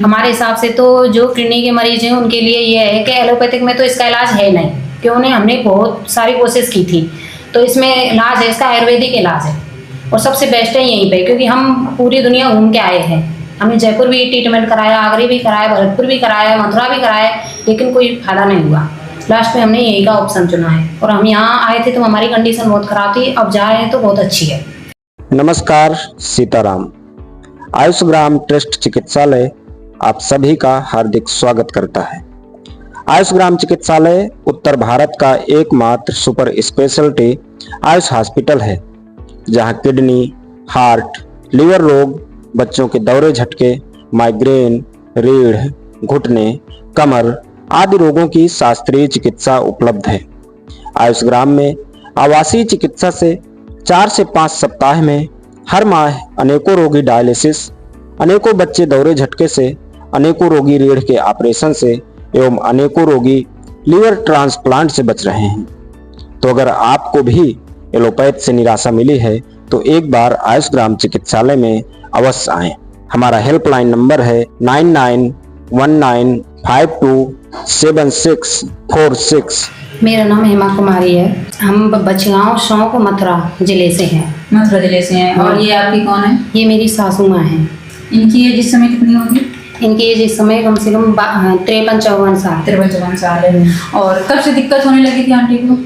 हमारे हिसाब से तो जो किडनी के मरीज हैं उनके लिए ये है कि एलोपैथिक में तो इसका इलाज है नहीं, क्यों नहीं, हमने बहुत सारी कोशिश की थी। तो इसमें इलाज है, इसका आयुर्वेदिक इलाज है और सबसे बेस्ट है यहीं पे, क्योंकि हम पूरी दुनिया घूम के आए हैं। हमने जयपुर भी ट्रीटमेंट कराया, आगरा भी कराया, भरतपुर भी कराया, मथुरा भी कराया, लेकिन कोई फायदा नहीं हुआ। लास्ट में हमने यही का ऑप्शन चुना है और हम यहाँ आए थे तो हमारी कंडीशन बहुत खराब थी, अब जा रहे हैं तो बहुत अच्छी है। नमस्कार, सीताराम। आयुष्ग्राम ट्रस्ट चिकित्सालय आप सभी का हार्दिक स्वागत करता है। आयुष्ग्राम चिकित्सालय उत्तर भारत का एकमात्र सुपर स्पेशलिटी आयुष हॉस्पिटल है, जहां किडनी, हार्ट, लीवर रोग, बच्चों के दौरे झटके, माइग्रेन, रीढ़, घुटने, कमर आदि रोगों की शास्त्रीय चिकित्सा उपलब्ध है। आयुष्ग्राम में आवासीय चिकित्सा से 4 से 5 सप्ताह में हर माह अनेकों रोगी डायलिसिस, अनेकों बच्चे दौरे झटके से, अनेकों रोगी रीढ़ के ऑपरेशन से एवं अनेकों रोगी लीवर ट्रांसप्लांट से बच रहे हैं। तो अगर आपको भी एलोपैथ से निराशा मिली है तो एक बार आयुष्ग्राम चिकित्सालय में अवश्य आएं। हमारा हेल्पलाइन नंबर है 9919527646। मेरा नाम हेमा कुमारी है। हम बचगांव शौक मथुरा जिले से हैं। मथुरा जिले से हैं। और ये आपकी कौन है? ये मेरी सासू माँ हैं। इनकी एज इस समय कितनी होगी? इनकी एज इस समय कम से कम 53-54 साल। 53-54 साल है। और कब से दिक्कत होने लगी थी आंटी को?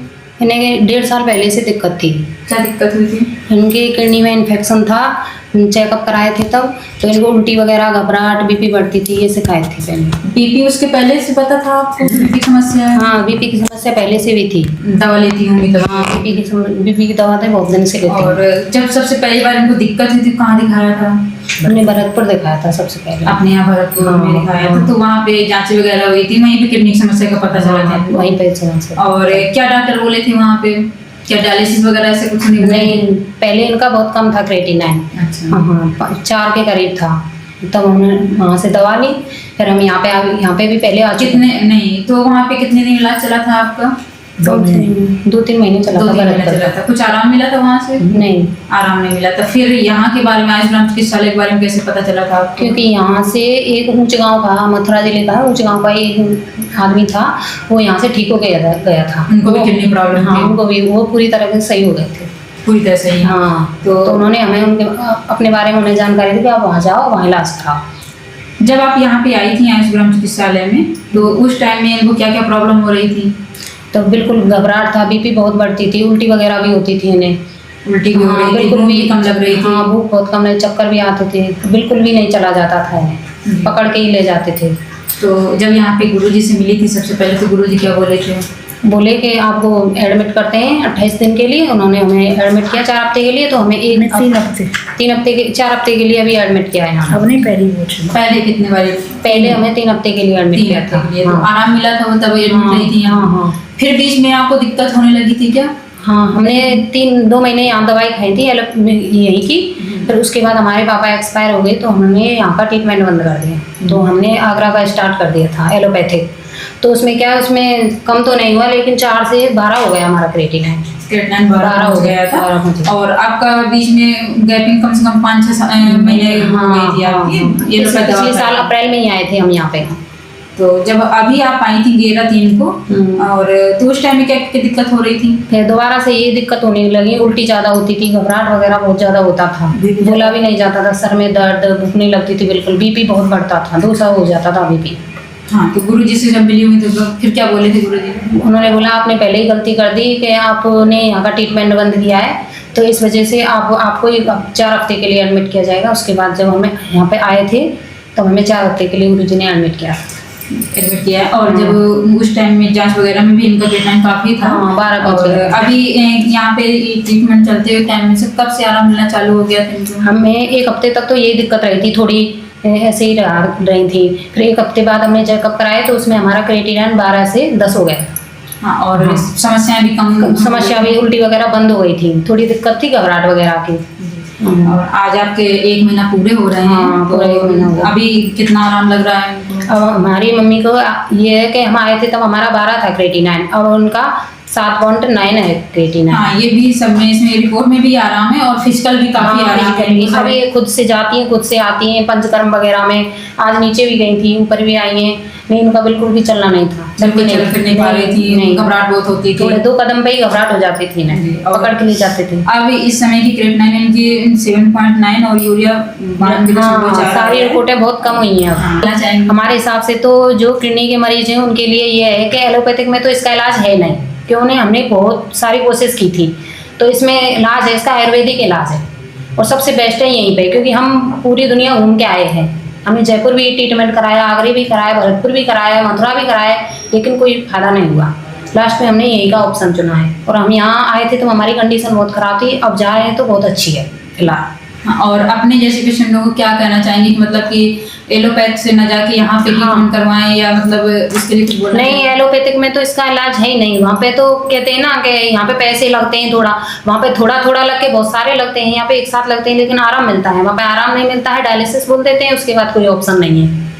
इन्हें 1.5 साल पहले से दिक्कत थी। क्या दिक्कत हुई थी? इनके किडनी में इन्फेक्शन था, चेकअप कराए थे तब, तो इनको उल्टी वगैरह, घबराहट, बीपी बढ़ती थी, ये शिकायत थी पहले। बीपी उसके पहले से पता था आपको? बीपी की समस्या है? हाँ, बीपी की समस्या पहले से भी थी। दवा लेती होंगी तब? हाँ, बीपी की दवा तो बहुत दिन से लेती हूँ। और जब सबसे पहली बार इनको दिक्कत हुई थी कहाँ दिखाया था? हमने भरतपुर दिखाया था सबसे पहले। अपने यहाँ भरतपुर में दिखाया था। तो वहाँ पे जांच वगैरह हुई थी, वहीं पे किडनी की समस्या का पता चला था? वहीं पे समस्या। और क्या डॉक्टर बोले थे वहाँ पे? क्या डायलिसिस वगैरह ऐसे कुछ नहीं, पहले इनका बहुत कम था क्रेटिनाइन। अच्छा। हाँ, 4 के करीब था। तब हमने वहाँ से दवा ली, फिर हम यहाँ पे भी पहले आ चुके। कितने नहीं तो वहाँ पे कितने दिन इलाज चला था आपका? 2-3 महीने चला था। 2-3 महीने चला था। कुछ आराम मिला था वहाँ से? नहीं, आराम नहीं मिला था। फिर यहाँ के बारे में, आयुष्ग्राम चिकित्सालय के बारे में कैसे पता चला था आपको? क्योंकि यहाँ से एक ऊंच गांव का, मथुरा जिले का ऊंच गांव का एक आदमी था, वो यहाँ से ठीक हो गया था। उनको भी किडनी प्रॉब्लम हाँ, थी? उनको भी, वो पूरी तरह से सही हो गए थे। पूरी तरह से ही? हाँ, तो उन्होंने हमें अपने बारे में उन्हें जानकारी दी कि आप वहाँ जाओ, वहाँ इलाज कराओ। जब आप यहाँ पे आई थी आयुष्ग्राम चिकित्सालय में, तो उस टाइम में इनको क्या क्या प्रॉब्लम हो रही थी? तो बिल्कुल घबराहट था, बीपी बहुत बढ़ती थी, उल्टी वगैरह भी होती थी इन्हें। उल्टी भी हो रही थी, बिल्कुल भूख भी भी कम लग रही थी? हाँ, भूख बहुत कम लगी, चक्कर भी आते थे, बिल्कुल भी नहीं चला जाता था इन्हें, पकड़ के ही ले जाते थे। तो जब यहाँ पे गुरुजी से मिली थी सबसे पहले, तो गुरुजी क्या बोले थे? बोले कि आपको एडमिट करते हैं 28 दिन के लिए। उन्होंने हमें एडमिट किया 4 हफ्ते के लिए, तो हमें 3 हफ्ते 4 हफ्ते के लिए अभी एडमिट किया है यहाँ। अब नहीं, पहली पहले कितने बार? पहले हमें 3 हफ्ते के लिए एडमिट 3 किया हफ्ते था। के लिए। तो हाँ। आराम मिला था वो तब एडमिट रही थी यहाँ? हाँ। फिर बीच में आपको दिक्कत होने लगी थी क्या? हाँ, हमने 2 महीने यहाँ दवाई खाई थी यहीं की। फिर उसके बाद हमारे पापा एक्सपायर हो गए, तो हमने यहाँ का ट्रीटमेंट बंद कर दिया। तो हमने आगरा का स्टार्ट कर दिया था एलोपैथिक। तो उसमें क्या है, उसमें कम तो नहीं हुआ, लेकिन 4 से 12 हो गया हमारा क्रेटिनाइन। 12 हो गया था। और आपका बीच में गैपिंग कम से कम 5-6 महीने हो गई थी आपकी? ये पिछले साल अप्रैल में ही आए थे हम यहाँ पे। तो जब अभी आप आई थी 11/3 को, और तो उस टाइम में क्या क्या दिक्कत हो रही थी? फिर दोबारा से ये दिक्कत होने लगी, उल्टी ज़्यादा होती थी, घबराहट वगैरह बहुत ज़्यादा होता था, बोला भी नहीं जाता था, सर में दर्द, भूख नहीं लगती थी बिल्कुल, बीपी बहुत बढ़ता था, 200 हो जाता था बीपी। हाँ, तो गुरुजी से जब मिली हुई तो फिर क्या बोले थे गुरुजी? उन्होंने बोला आपने पहले ही गलती कर दी कि आपने यहाँ का ट्रीटमेंट बंद किया है, तो इस वजह से आपको 4 हफ्ते के लिए एडमिट किया जाएगा। उसके बाद जब हमें यहाँ पे आए थे तो हमें 4 हफ्ते के लिए गुरुजी ने एडमिट किया है। और जब उस टाइम में जांच वगैरह में भी इनका ट्रीटमेंट काफी था। हाँ, 12 और अभी यहाँ पे ट्रीटमेंट चलते हुए टाइम में से कब से आराम मिलना चालू हो गया था? हमें 1 हफ्ते तक तो यही दिक्कत रही थी, थोड़ी ऐसे ही रही थी। फिर 1 हफ्ते बाद हमने चेकअप कराया, तो उसमें हमारा क्रेटिनाइन 12 से 10 हो गया। हाँ, और समस्याएं भी समस्या भी, उल्टी वगैरह बंद हो गई थी, थोड़ी दिक्कत थी घबराहट वगैरह की। और आज आपके 1 महीना पूरे हो रहे हैं। हाँ, पूरा 1 महीना हुआ। अभी कितना आराम लग रहा है? अब हमारी मम्मी को ये है कि हम आए थे तब हमारा 12 था क्रेटिनाइन, और उनका 7.9 है क्रिएटिनिन। हाँ, ये भी सब में इसमें रिपोर्ट में भी आराम है और फिजिकल भी काफी आराम है। अब ये खुद से जाती हैं, खुद से आती हैं पंचकर्म वगैरह में। आज नीचे भी गई थी, ऊपर भी आई हैं। नहीं, उनका बिल्कुल भी चलना नहीं था, चल फिर नहीं पा रही थी, नहीं। घबराहट बहुत होती थी, थोड़े 2 कदम पे ही घबराहट हो जाती थी ना, पकड़ के ले जाते थे। अब इस समय की क्रिएटिनिन की 7.9 और यूरिया सारी रिपोर्टें बहुत कम हुई हैं अब। हमारे हिसाब से तो जो किडनी के मरीज हैं उनके लिए ये है कि एलोपैथिक में तो इसका इलाज है नहीं, क्यों नहीं, हमने बहुत सारी कोशिश की थी। तो इसमें इलाज है, इसका आयुर्वेदिक इलाज है और सबसे बेस्ट है यहीं पे, क्योंकि हम पूरी दुनिया घूम के आए हैं। हमने जयपुर भी ट्रीटमेंट कराया, आगरा भी कराया, भरतपुर भी कराया, मथुरा भी कराया, लेकिन कोई फायदा नहीं हुआ। लास्ट में हमने यही का ऑप्शन चुना है और हम यहाँ आए थे तो हमारी कंडीशन बहुत खराब थी, अब जा रहे हैं तो बहुत अच्छी है फिलहाल। और अपने जैसे पेशेंटों को क्या कहना चाहेंगे कि मतलब कि एलोपैथ से न जाके यहाँ पे ट्रीटमेंट करवाएं, या मतलब उसके लिए कुछ बोलना नहीं, एलोपैथिक में तो इसका इलाज है ही नहीं। वहाँ पे तो कहते हैं ना कि यहाँ पे पैसे लगते हैं थोड़ा, वहाँ पे थोड़ा थोड़ा लग के बहुत सारे लगते हैं, यहाँ पे एक साथ लगते हैं, लेकिन आराम मिलता है। वहाँ पे आराम नहीं मिलता है, डायलिसिस बोल देते हैं, उसके बाद कोई ऑप्शन नहीं है।